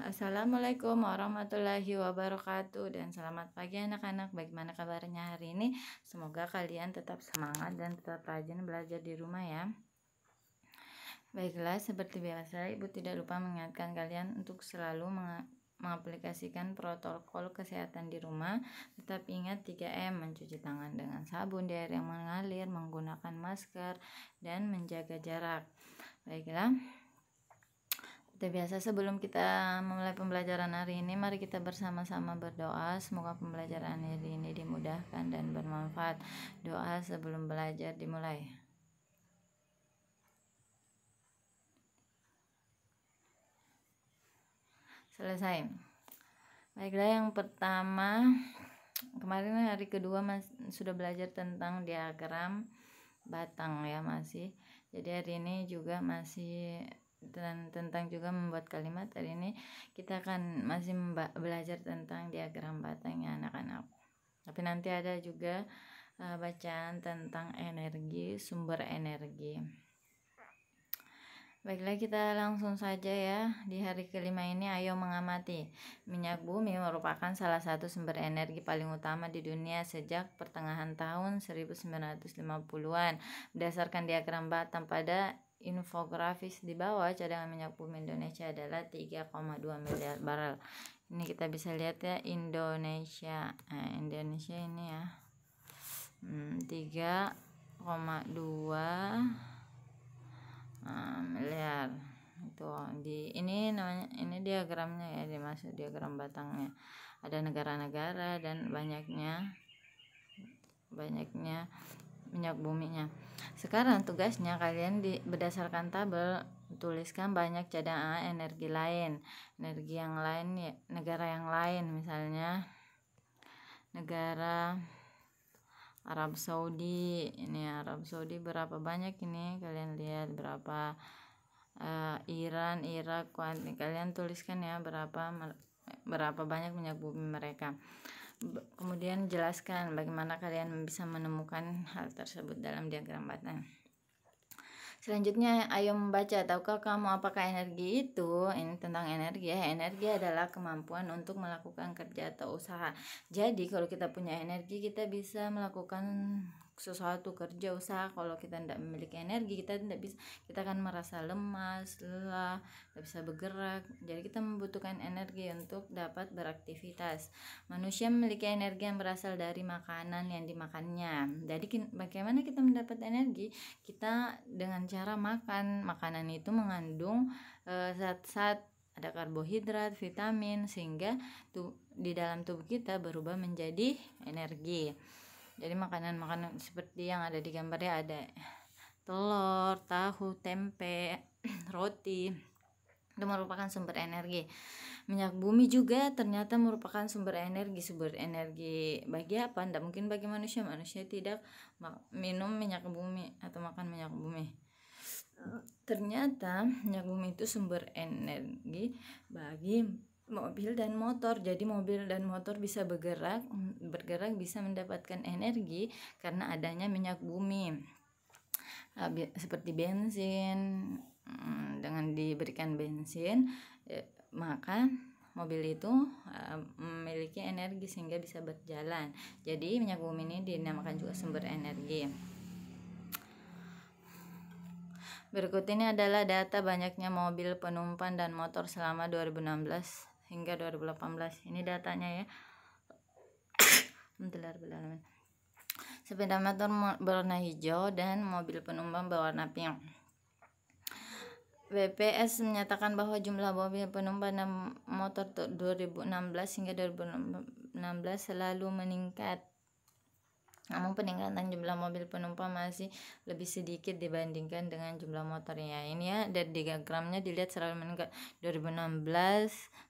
Assalamualaikum warahmatullahi wabarakatuh dan selamat pagi anak-anak. Bagaimana kabarnya hari ini? Semoga kalian tetap semangat dan tetap rajin belajar di rumah ya. Baiklah, seperti biasa Ibu tidak lupa mengingatkan kalian untuk selalu mengaplikasikan protokol kesehatan di rumah. Tetap ingat 3M, mencuci tangan dengan sabun di air yang mengalir, menggunakan masker, dan menjaga jarak. Baiklah, seperti biasa sebelum kita memulai pembelajaran hari ini, mari kita bersama-sama berdoa. Semoga pembelajaran hari ini dimudahkan dan bermanfaat. Doa sebelum belajar dimulai. Selesai. Baiklah, yang pertama, kemarin hari kedua sudah belajar tentang diagram batang ya masih. Jadi hari ini juga masih tentang juga membuat kalimat. Hari ini kita akan masih belajar tentang diagram batang ya anak-anak. Tapi nanti ada juga bacaan tentang energi, sumber energi. Baiklah, kita langsung saja ya. Di hari kelima ini ayo mengamati. Minyak bumi merupakan salah satu sumber energi paling utama di dunia sejak pertengahan tahun 1950-an. Berdasarkan diagram batang pada infografis di bawah, cadangan minyak bumi Indonesia adalah 3,2 miliar barel. Ini kita bisa lihat ya Indonesia. Indonesia ini ya 3,2 miliar. Itu ini namanya, ini diagramnya ya, dimaksud diagram batangnya. Ada negara-negara dan banyaknya minyak buminya. Sekarang tugasnya kalian berdasarkan tabel tuliskan banyak cadangan energi lain. Energi yang lain ya, negara yang lain, misalnya negara Arab Saudi. Ini Arab Saudi berapa banyak ini, kalian lihat berapa. Iran, Irak, Kuwait, kalian tuliskan ya berapa banyak minyak bumi mereka. Kemudian jelaskan bagaimana kalian bisa menemukan hal tersebut dalam diagram batang. Selanjutnya ayo membaca. Tahukah kamu apakah energi itu? Ini tentang energi ya. Energi adalah kemampuan untuk melakukan kerja atau usaha. Jadi kalau kita punya energi, kita bisa melakukan sesuatu, kerja, usaha. Kalau kita tidak memiliki energi, kita tidak bisa, kita akan merasa lemas, lelah, tidak bisa bergerak. Jadi kita membutuhkan energi untuk dapat beraktivitas. Manusia memiliki energi yang berasal dari makanan yang dimakannya. Jadi bagaimana kita mendapat energi? Kita dengan cara makan. Makanan itu mengandung zat-zat, ada karbohidrat, vitamin, sehingga di dalam tubuh kita berubah menjadi energi. Jadi makanan-makanan seperti yang ada di gambarnya, ada telur, tahu, tempe, roti, itu merupakan sumber energi. Minyak bumi juga ternyata merupakan sumber energi bagi apa? Tidak mungkin bagi manusia tidak minum minyak bumi atau makan minyak bumi. Ternyata minyak bumi itu sumber energi bagi mobil dan motor. Jadi mobil dan motor bisa bergerak bisa mendapatkan energi karena adanya minyak bumi. Seperti bensin, dengan diberikan bensin maka mobil itu memiliki energi sehingga bisa berjalan. Jadi minyak bumi ini dinamakan juga sumber energi. Berikut ini adalah data banyaknya mobil penumpang dan motor selama 2016 hingga 2018. Ini datanya ya. Sepeda motor berwarna hijau dan mobil penumpang berwarna pink. BPS menyatakan bahwa jumlah mobil penumpang dan motor 2016 hingga 2016 selalu meningkat. Namun peningkatan jumlah mobil penumpang masih lebih sedikit dibandingkan dengan jumlah motornya. Ini ya, dari diagramnya dilihat selalu meningkat. 2016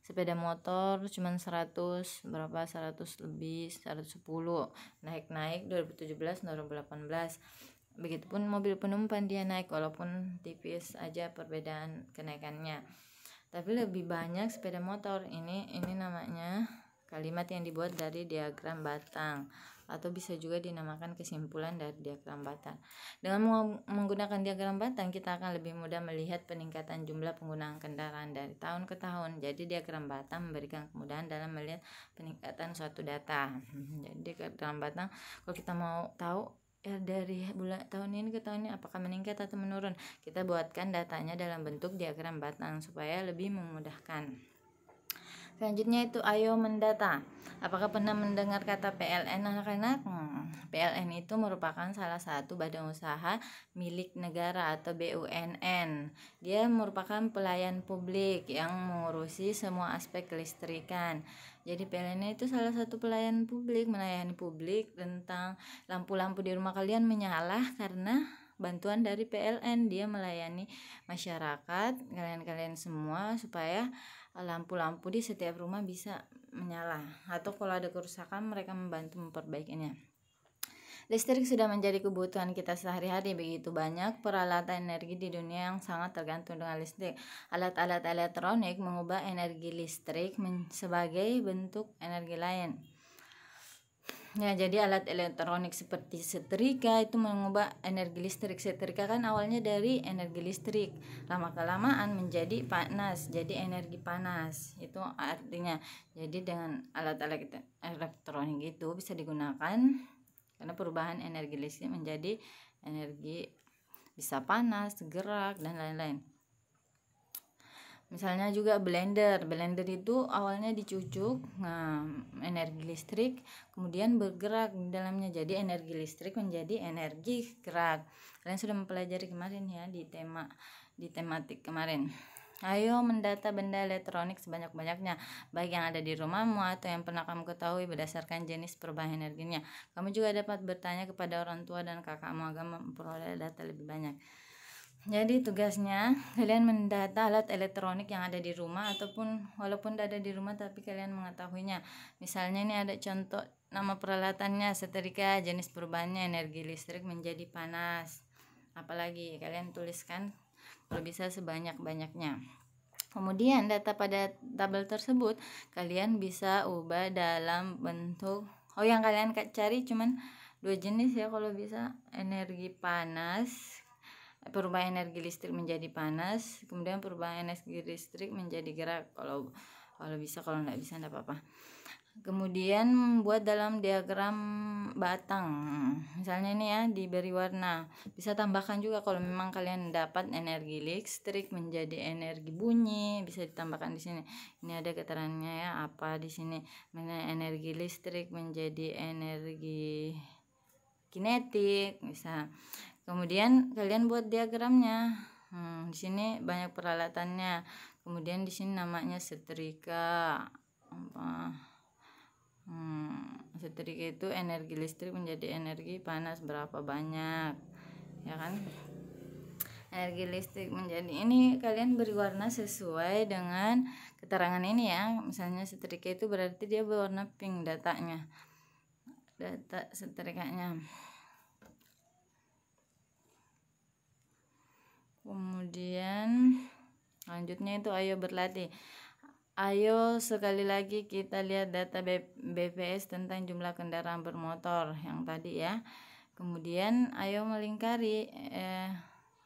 sepeda motor cuma 100 lebih, 110. Naik 2017, 2018. Begitupun mobil penumpang dia naik walaupun tipis aja perbedaan kenaikannya. Tapi lebih banyak sepeda motor. Ini namanya kalimat yang dibuat dari diagram batang atau bisa juga dinamakan kesimpulan dari diagram batang. Dengan menggunakan diagram batang, kita akan lebih mudah melihat peningkatan jumlah penggunaan kendaraan dari tahun ke tahun. Jadi diagram batang memberikan kemudahan dalam melihat peningkatan suatu data. Jadi diagram batang, kalau kita mau tahu ya dari bulan tahun ini ke tahun ini apakah meningkat atau menurun, kita buatkan datanya dalam bentuk diagram batang supaya lebih memudahkan. Selanjutnya itu ayo mendata. Apakah pernah mendengar kata PLN anak-anak? PLN itu merupakan salah satu badan usaha milik negara atau BUMN. Dia merupakan pelayan publik yang mengurusi semua aspek kelistrikan. Jadi PLN itu salah satu pelayan publik, melayani publik tentang lampu-lampu di rumah kalian menyala karena bantuan dari PLN. Dia melayani masyarakat, kalian semua, supaya lampu-lampu di setiap rumah bisa menyala, atau kalau ada kerusakan mereka membantu memperbaikinya. Listrik sudah menjadi kebutuhan kita sehari-hari. Begitu banyak peralatan energi di dunia yang sangat tergantung dengan listrik. Alat-alat elektronik mengubah energi listrik sebagai bentuk energi lain. Ya, jadi alat elektronik seperti setrika itu mengubah energi listrik. Setrika kan awalnya dari energi listrik, lama-kelamaan menjadi panas, jadi energi panas. Itu artinya. Jadi dengan alat-alat elektronik itu bisa digunakan karena perubahan energi listrik menjadi energi bisa panas, gerak, dan lain-lain. Misalnya juga blender itu awalnya dicucuk, energi listrik, kemudian bergerak di dalamnya, jadi energi listrik menjadi energi gerak. Kalian sudah mempelajari kemarin ya di tematik kemarin. Ayo mendata benda elektronik sebanyak-banyaknya, baik yang ada di rumahmu atau yang pernah kamu ketahui berdasarkan jenis perubahan energinya. Kamu juga dapat bertanya kepada orang tua dan kakakmu agar memperoleh data lebih banyak. Jadi tugasnya kalian mendata alat elektronik yang ada di rumah, ataupun walaupun tidak ada di rumah tapi kalian mengetahuinya. Misalnya ini ada contoh nama peralatannya, setrika, jenis perubahannya energi listrik menjadi panas. Apalagi kalian tuliskan kalau bisa sebanyak-banyaknya. Kemudian data pada tabel tersebut kalian bisa ubah dalam bentuk, yang kalian cari cuman 2 jenis ya kalau bisa, energi panas, perubahan energi listrik menjadi panas, kemudian perubahan energi listrik menjadi gerak. Kalau bisa, kalau nggak bisa nggak apa-apa. Kemudian buat dalam diagram batang, misalnya ini ya diberi warna, bisa tambahkan juga kalau memang kalian dapat energi listrik menjadi energi bunyi, bisa ditambahkan di sini. Ini ada keterangannya ya, apa di sini, energi listrik menjadi energi kinetik bisa. Kemudian kalian buat diagramnya. Di sini banyak peralatannya. Kemudian di sini namanya setrika. Setrika itu energi listrik menjadi energi panas berapa banyak, ya kan? Energi listrik menjadi ini, kalian beri warna sesuai dengan keterangan ini ya. Misalnya setrika itu berarti dia berwarna pink datanya. Data setrikanya. Kemudian lanjutnya itu ayo berlatih. Ayo sekali lagi kita lihat data BPS tentang jumlah kendaraan bermotor yang tadi ya. Kemudian ayo melingkari,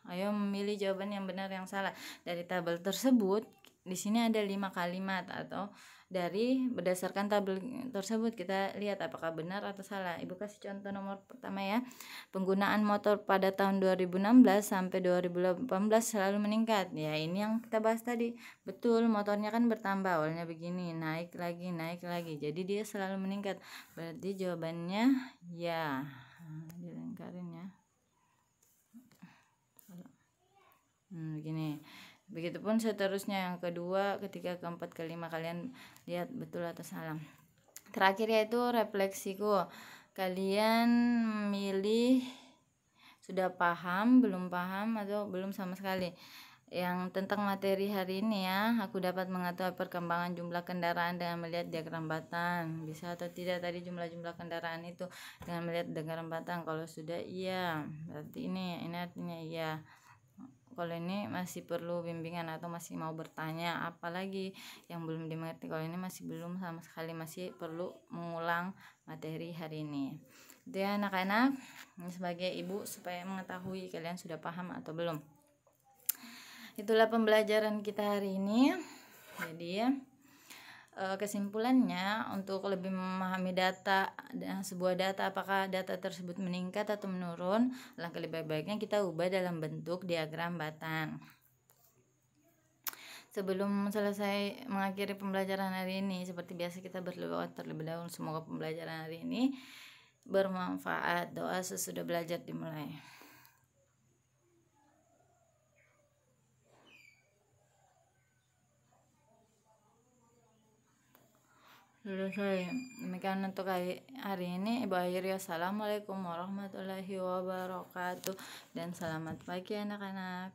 ayo memilih jawaban yang benar yang salah. Dari tabel tersebut di sini ada 5 kalimat, atau dari berdasarkan tabel tersebut kita lihat apakah benar atau salah. Ibu kasih contoh nomor pertama ya. Penggunaan motor pada tahun 2016 sampai 2018 selalu meningkat. Ya, ini yang kita bahas tadi. Betul, motornya kan bertambah, awalnya begini, naik lagi. Jadi dia selalu meningkat. Berarti jawabannya ya. Dilingkarin ya. Begini. Begitupun seterusnya, yang kedua, ketiga, keempat, kelima, kalian lihat betul atau salah. Terakhir yaitu refleksiku. Kalian milih sudah paham, belum paham, atau belum sama sekali. Yang tentang materi hari ini ya, aku dapat mengatur perkembangan jumlah kendaraan dengan melihat diagram batang. Bisa atau tidak tadi jumlah kendaraan itu dengan melihat diagram batang? Kalau sudah iya, berarti ini artinya iya. kalau ini masih perlu bimbingan atau masih mau bertanya apalagi yang belum dimengerti, kalau ini masih belum sama sekali, masih perlu mengulang materi hari ini. Itu ya anak-anak, sebagai ibu supaya mengetahui kalian sudah paham atau belum. Itulah pembelajaran kita hari ini. Jadi kesimpulannya, untuk lebih memahami data dan sebuah data, apakah data tersebut meningkat atau menurun, langkah lebih baiknya kita ubah dalam bentuk diagram batan. Sebelum selesai mengakhiri pembelajaran hari ini, seperti biasa kita berdoa terlebih dahulu. Semoga pembelajaran hari ini bermanfaat. Doa sesudah belajar dimulai. Selesai. Demikian untuk hari ini. Ibu akhiri, assalamualaikum warahmatullahi wabarakatuh, dan selamat pagi anak-anak.